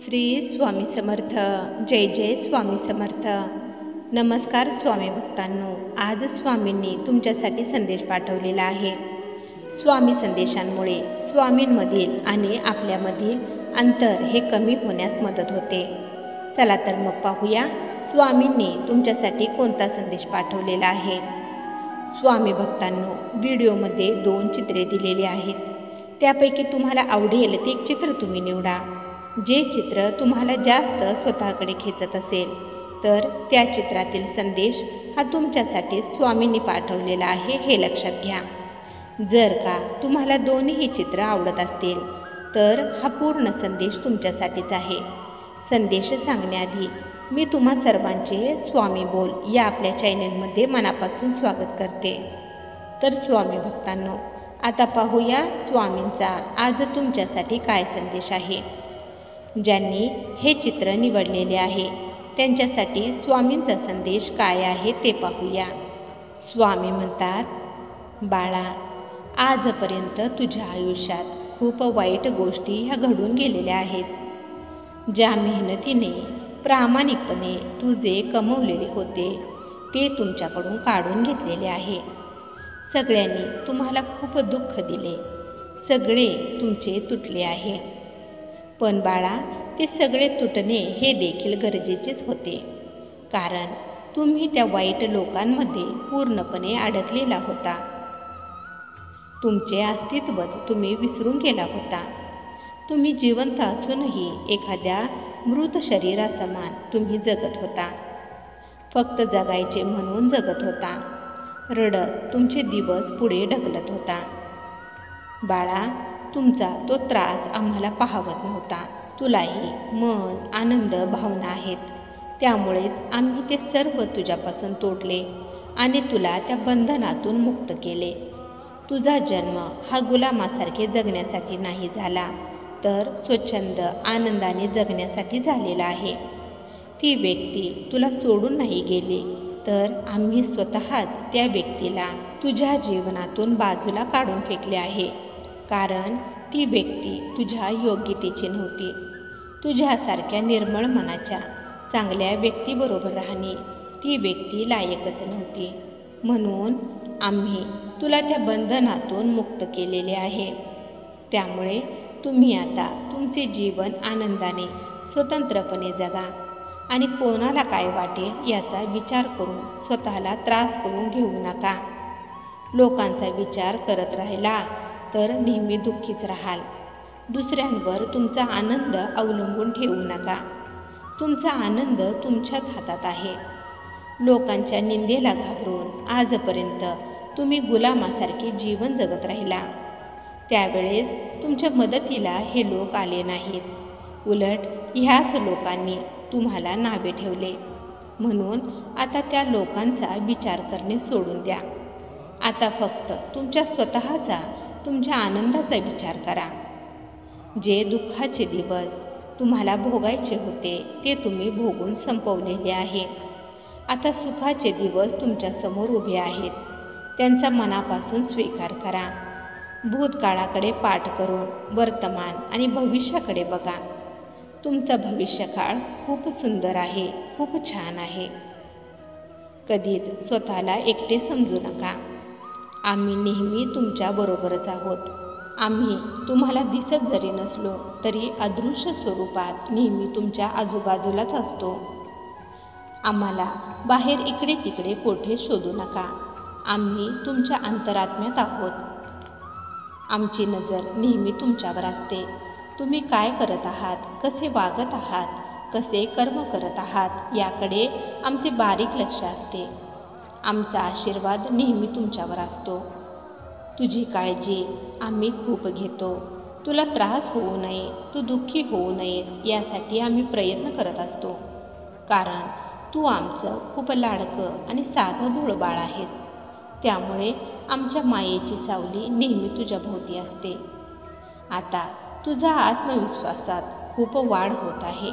श्री स्वामी समर्थ. जय जय स्वामी समर्थ. नमस्कार स्वामी भक्तांनो. आज स्वामींनी तुमच्यासाठी संदेश पाठवलेला आहे. स्वामी संदेशांमुळे स्वामींमधील आणि आपल्यामधील अंतर हे कमी होण्यास मदत होते. चला तर मग पाहूया स्वामींनी तुमच्यासाठी कोणता संदेश पाठवलेला आहे. स्वामी भक्तांनो, व्हिडिओमध्ये 2 चित्रे दिलेली आहेत. त्यापैकी तुम्हाला आवडेल ते एक चित्र तुम्ही निवडा. जे चित्र तुम्हाला जास्त स्वतःकडे खेचत असेल तर त्या चित्रातील संदेश हा तुमच्यासाठी स्वामींनी पाठवलेला आहे हे लक्षात घ्या. जर का तुम्हाला दोन्ही चित्र आवडत असतील तर हा पूर्ण संदेश तुमच्यासाठीच आहे. संदेश सांगण्याआधी मी तुम्हा सर्वांचे स्वामी बोल या आपल्या चॅनेलमध्ये मनापासून स्वागत करते. तर स्वामी भक्तांनो, आता पाहूया स्वामींचा आज तुमच्यासाठी काय संदेश आहे. ज्यांनी हे चित्र निवडलेले आहे त्यांच्यासाठी स्वामींचा संदेश काय आहे ते पाहूया. स्वामी म्हणतात, बाळा, आजपर्यंत तुझ्या आयुष्यात खूप वाईट गोष्टी ह्या घडून गेलेल्या आहेत. ज्या मेहनतीने प्रामाणिकपणे तू जे कमवलेले होते ते तुमच्याकडून काढून घेतलेले आहे. सगळ्यांनी तुम्हाला खूप दुःख दिले, सगळे तुमचे तुटले आहे. पण बाळा, ते सगळे तुटणे हे देखील गरजेचेच होते, कारण तुम्ही त्या वाईट लोकांमध्ये पूर्णपणे अडकलेला होता. तुमचे अस्तित्वच तुम्ही विसरून गेला होता. तुम्ही जिवंत असूनही एखाद्या मृत शरीरासमान तुम्ही जगत होता. फक्त जगायचे म्हणून जगत होता. रडत तुमचे दिवस पुढे ढकलत होता. बाळा, तुमचा तो त्रास आम्हाला पाहवत नव्हता. तुलाही मन, आनंद, भावना आहेत. त्यामुळेच आम्ही ते सर्व तुझ्यापासून तोडले आणि तुला त्या बंधनातून मुक्त केले. तुझा जन्म हा गुलामासारखे जगण्यासाठी नाही झाला, तर स्वच्छंद आनंदाने जगण्यासाठी झालेला आहे. ती व्यक्ती तुला सोडून नाही गेली, तर आम्ही स्वतःच त्या व्यक्तीला तुझ्या जीवनातून बाजूला काढून फेकले आहे, कारण ती व्यक्ती तुझ्या योग्यतेची नव्हती. तुझ्यासारख्या निर्मळ मनाच्या चांगल्या व्यक्तीबरोबर राहणे ती व्यक्ती लायकच नव्हती. म्हणून आम्ही तुला त्या बंधनातून मुक्त केलेले आहे. त्यामुळे तुम्ही आता तुमचे जीवन आनंदाने स्वतंत्रपणे जगा आणि कोणाला काय वाटेल याचा विचार करून स्वतःला त्रास करून घेऊ नका. लोकांचा विचार करत राहिला तर नेहमी दुःखीच राहाल. दुसऱ्यांवर तुमचा आनंद अवलंबून ठेवू नका. तुमचा आनंद तुमच्याच हातात आहे. लोकांच्या निंदेला घाबरून आजपर्यंत तुम्ही गुलामासारखे जीवन जगत राहिला. त्यावेळेस तुमच्या मदतीला हे लोक आले नाहीत. उलट ह्याच लोकांनी तुम्हाला नावे ठेवले. म्हणून आता त्या लोकांचा विचार करणे सोडून द्या. आता फक्त तुमच्या स्वतःचा, तुमच्या आनंदाचा विचार करा. जे दुःखाचे दिवस तुम्हाला भोगायचे होते ते तुम्ही भोगून संपवलेले आहे. आता सुखाचे दिवस तुमच्या समोर उभे आहेत. त्यांचा मनापासून स्वीकार करा. भूतकाळाकडे पाठ करून वर्तमान आणि भविष्याकडे बघा. तुमचा भविष्यकाळ खूप सुंदर आहे, खूप छान आहे. कधीच स्वतःला एकटे समजू नका. आम्ही नेहमी तुमच्याबरोबरच आहोत. आम्ही तुम्हाला दिसत जरी नसलो तरी अदृश्य स्वरूपात नेहमी तुमच्या आजूबाजूलाच असतो. आम्हाला बाहेर इकडे तिकडे कोठे शोधू नका. आम्ही तुमच्या अंतरात्म्यात आहोत. आमची नजर नेहमी तुमच्यावर असते. तुम्ही काय करत आहात, कसे वागत आहात, कसे कर्म करत आहात याकडे आमचे बारीक लक्ष असते. आमचा आशीर्वाद नेहमी तुमच्यावर असतो. तुझी काळजी आम्ही खूप घेतो. तुला त्रास होऊ नये, तू दुःखी होऊ नये यासाठी आम्ही प्रयत्न करत असतो, कारण तू आमचं खूप लाडकं आणि साधं भोळं बाळ आहेस. त्यामुळे आमच्या मायेची सावली नेहमी तुझ्या भोवती असते. आता तुझा आत्मविश्वासात खूप वाढ होत आहे.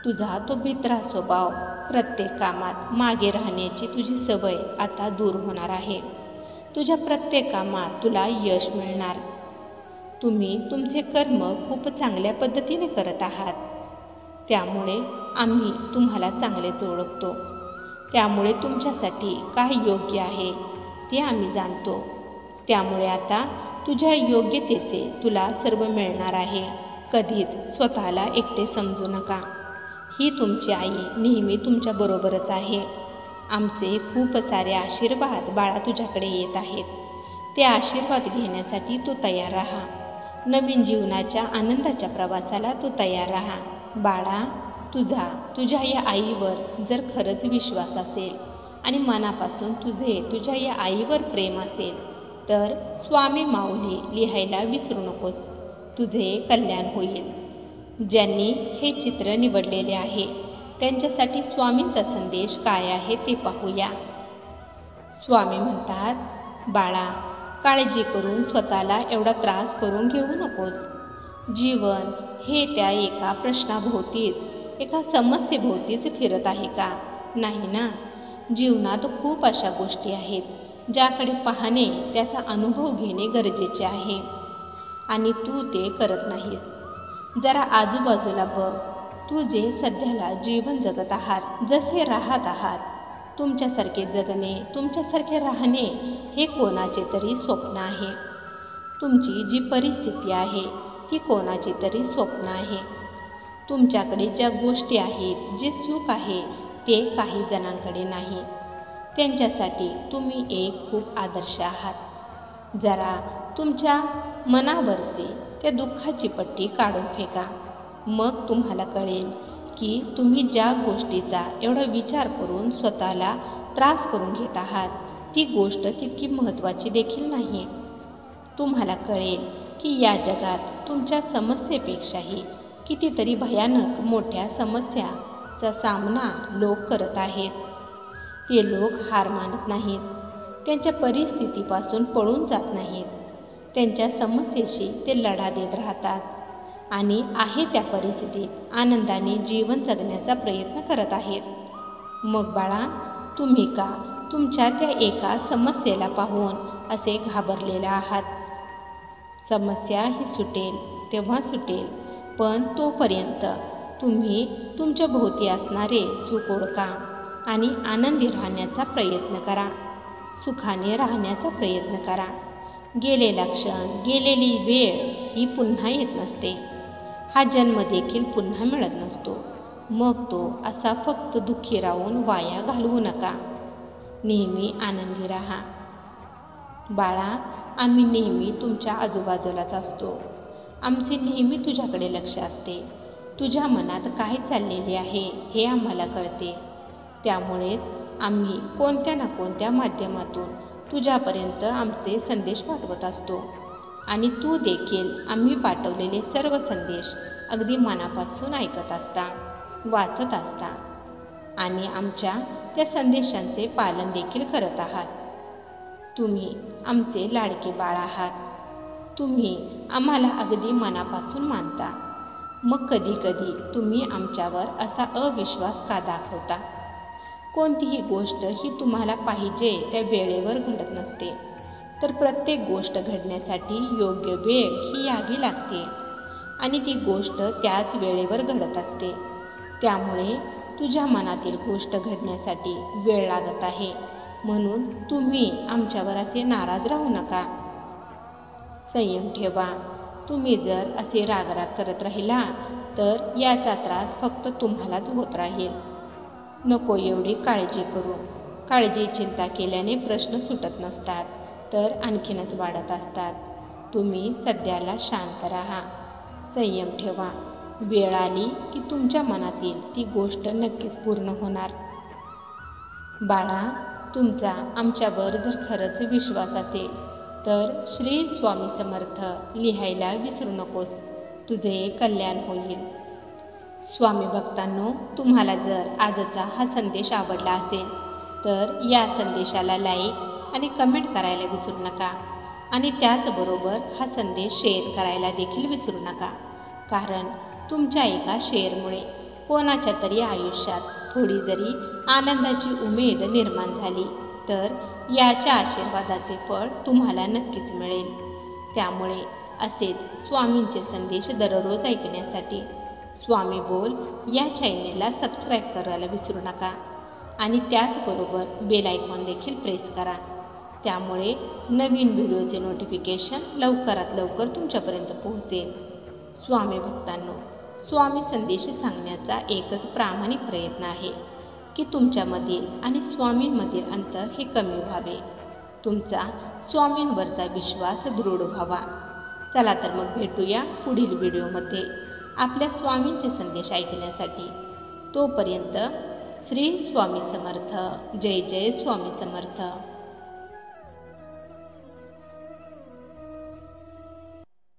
तुझा तो भित्रा स्वभाव, प्रत्येक कामात मागे राहण्याची तुझी सवय आता दूर होणार आहे. तुझ्या प्रत्येक कामात तुला यश मिळणार. तुम्ही तुमचे कर्म खूप चांगल्या पद्धतीने करत आहात. त्यामुळे आम्ही तुम्हाला चांगलेच ओळखतो. त्यामुळे तुमच्यासाठी काय योग्य आहे ते आम्ही जाणतो. त्यामुळे आता तुझ्या योग्यतेचे तुला सर्व मिळणार आहे. कधीच स्वतःला एकटे समजू नका. ही तुमची आई नेहमी तुमच्याबरोबरच आहे. आमचे खूप सारे आशीर्वाद बाळा तुझ्याकडे येत आहेत. ते आशीर्वाद घेण्यासाठी तू तयार राहा. नवीन जीवनाच्या आनंदाच्या प्रवासाला तू तयार राहा. बाळा, तुझ्या या आईवर जर खरंच विश्वास असेल आणि मनापासून तुझ्या या आईवर प्रेम असेल तर स्वामी माऊली लिहायला विसरू नकोस. तुझे कल्याण होईल. ज्यांनी हे चित्र निवडलेले आहे त्यांच्यासाठी स्वामींचा संदेश काय आहे ते पाहूया. स्वामी म्हणतात, बाळा, काळजी करून स्वतःला एवढा त्रास करून घेऊ नकोस. जीवन हे त्या एका प्रश्नाभोवतीच, एका समस्येभोवतीच फिरत आहे का? नाही ना. जीवनात खूप अशा गोष्टी आहेत ज्याकडे पाहणे, त्याचा अनुभव घेणे गरजेचे आहे आणि तू ते करत नाहीस. जरा आजूबाजूला बघ. तू जे सध्याला जीवन जगत आहात, जसे राहत आहात, तुमच्यासारखे जगणे, तुमच्यासारखे राहणे हे कोणाचे तरी स्वप्न आहे. तुमची जी परिस्थिती आहे ती कोणाची तरी स्वप्न आहे. तुमच्याकडे ज्या गोष्टी आहेत, जे सुख आहे ते काही जणांकडे नाही. त्यांच्यासाठी तुम्ही एक खूप आदर्श आहात. जरा तुमच्या मनावरची त्या दुःखाची पट्टी काढून फेका. मग तुम्हाला कळेल की तुम्ही ज्या गोष्टीचा एवढा विचार करून स्वतःला त्रास करून घेत आहात ती गोष्ट तितकी महत्त्वाची देखील नाही. तुम्हाला कळेल की या जगात तुमच्या समस्येपेक्षाही कितीतरी भयानक मोठ्या समस्याचा सामना लोक करत आहेत. ते लोक हार मानत नाहीत. त्यांच्या परिस्थितीपासून पळून जात नाहीत. त्यांच्या समस्येशी ते लढा देत राहतात आणि आहे त्या परिस्थितीत आनंदाने जीवन जगण्याचा प्रयत्न करत आहेत. मग बाळा, तुम्ही का तुमच्या त्या एका समस्येला पाहून असे घाबरलेला आहात? समस्या ही सुटेल तेव्हा सुटेल, पण तोपर्यंत तुम्ही तुमच्या भोवती असणारे सुख ओळखा आणि आनंदी राहण्याचा प्रयत्न करा. सुखाने राहण्याचा प्रयत्न करा. गेलेला क्षण, गेलेली वेळ ही पुन्हा येत नसते. हा जन्म देखील पुन्हा मिळत नसतो. मग तो असा फक्त दुःखी राहून वाया घालवू नका. नेहमी आनंदी राहा. बाळा, आम्ही नेहमी तुमच्या आजूबाजूलाच असतो. आमचे नेहमी तुझ्याकडे लक्ष असते. तुझ्या मनात काय चाललेले आहे हे आम्हाला कळते. त्यामुळेच आम्ही कोणत्या ना कोणत्या माध्यमातून तुझ्यापर्यंत आमचे संदेश पाठवत असतो आणि तू देखील आम्ही पाठवलेले सर्व संदेश अगदी मनापासून ऐकत असता, वाचत असता आणि आमच्या त्या संदेशांचे पालन देखील करत आहात. तुम्ही आमचे लाडके बाळ आहात. तुम्ही आम्हाला अगदी मनापासून मानता. मग कधी कधी तुम्ही आमच्यावर असा अविश्वास का दाखवता? कोणतीही गोष्ट ही तुम्हाला पाहिजे त्या वेळेवर घडत नसते. तर प्रत्येक गोष्ट घडण्यासाठी योग्य वेळ ही यावी लागते आणि ती गोष्ट त्याच वेळेवर घडत असते. त्यामुळे तुझ्या मनातील गोष्ट घडण्यासाठी वेळ लागत आहे. म्हणून तुम्ही आमच्यावर असे नाराज राहू नका. संयम ठेवा. तुम्ही जर असे रागराग करत राहिला तर याचा त्रास फक्त तुम्हालाच होत राहील. नको एवढी काळजी करू. काळजी चिंता केल्याने प्रश्न सुटत नसतात, तर आणखीनच वाढत असतात. तुम्ही सध्याला शांत राहा. संयम ठेवा. वेळ आली की तुमच्या मनातील ती गोष्ट नक्कीच पूर्ण होणार. बाळा, तुमचा आमच्यावर जर खरंच विश्वास असेल तर श्री स्वामी समर्थ लिहायला विसरू नकोस. तुझे कल्याण होईल. स्वामी भक्तांनो, तुम्हाला जर आजचा हा संदेश आवडला असेल तर या संदेशाला लाईक आणि कमेंट करायला विसरू नका आणि त्याचबरोबर हा संदेश शेअर करायला देखील विसरू नका. कारण तुमच्या एका शेअरमुळे कोणाच्या तरी आयुष्यात थोडी जरी आनंदाची उमेद निर्माण झाली तर याच्या आशीर्वादाचे फळ तुम्हाला नक्कीच मिळेल. त्यामुळे असेच स्वामींचे संदेश दररोज ऐकण्यासाठी स्वामी बोल या चॅनेलला सबस्क्राईब करायला विसरू नका आणि त्याचबरोबर बेल आयकॉन देखील प्रेस करा. त्यामुळे नवीन व्हिडिओचे नोटिफिकेशन लवकरात लवकर तुमच्यापर्यंत पोहोचेल. स्वामी भक्तांनो, स्वामी संदेश सांगण्याचा एकच प्रामाणिक प्रयत्न आहे की तुमच्यामधील आणि स्वामींमधील अंतर हे कमी व्हावे, तुमचा स्वामींवरचा विश्वास दृढ व्हावा. चला तर मग भेटूया पुढील व्हिडिओमध्ये आपल्या स्वामींचे संदेश ऐकण्यासाठी. तोपर्यंत श्री स्वामी समर्थ. जय जय स्वामी समर्थ.